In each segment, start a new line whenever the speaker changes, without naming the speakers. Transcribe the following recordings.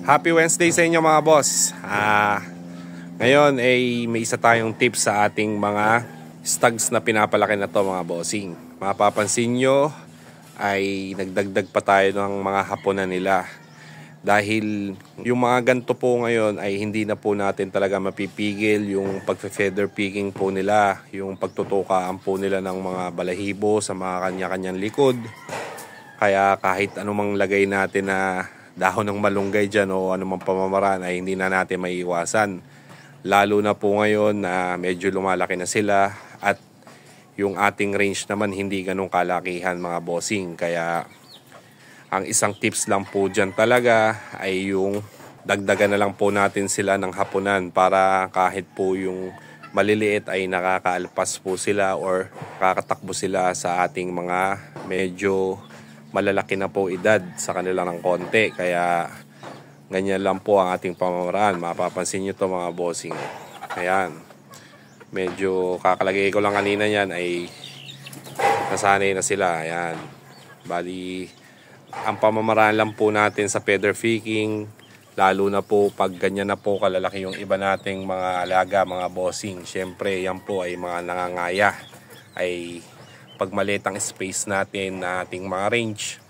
Happy Wednesday sa inyo mga boss. Ngayon ay may isa tayong tips sa ating mga stags na pinapalaki na to mga bossing. Mapapansin nyo ay nagdagdag pa tayo ng mga hapunan nila. Dahil yung mga ganito po ngayon ay hindi na po natin talaga mapipigil yung pagfe-feather picking po nila. Yung pagtutukaan po nila ng mga balahibo sa mga kanya-kanyang likod. Kaya kahit anumang lagay natin na dahon ng malunggay dyan o anumang pamamaraan ay hindi na natin maiiwasan. Lalo na po ngayon na medyo lumalaki na sila at yung ating range naman hindi ganun kalakihan mga bossing. Kaya ang isang tips lang po dyan talaga ay yung dagdagan na lang po natin sila ng hapunan para kahit po yung maliliit ay nakakaalpas po sila or kakatakbo sila sa ating mga medyo malalaki na po edad sa kanila ng konti. Kaya ganyan lang po ang ating pamamaraan. Mapapansin nyo to mga bossing. Ayan, medyo kakalagay ko lang kanina yan ay nasanay na sila. Ayan, bali ang pamamaraan lang po natin sa feather picking, lalo na po pag ganyan na po kalalaki yung iba nating mga alaga mga bossing. Syempre yan po ay mga nangangaya, ay pag maliit ang space natin na ating mga range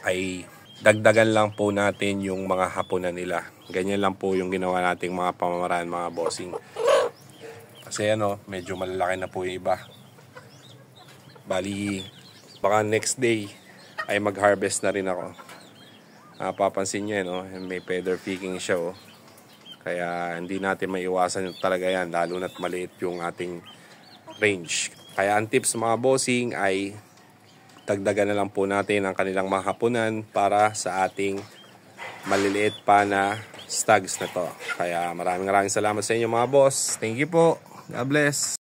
ay dagdagan lang po natin yung mga hapunan nila. Ganyan lang po yung ginawa nating mga pamamaraan mga bossing. Kasi medyo malalaki na po yung iba. Bali baka next day ay mag-harvest na rin ako. Papansin nyo may feather picking siya Kaya hindi natin maiwasan talaga yan, lalo na't maliit yung ating range. Kaya ang tips mga bossing ay dagdagan na lang po natin ang kanilang mga hapunan para sa ating maliliit pa na stags na to. Kaya maraming salamat sa inyo mga boss. Thank you po. God bless.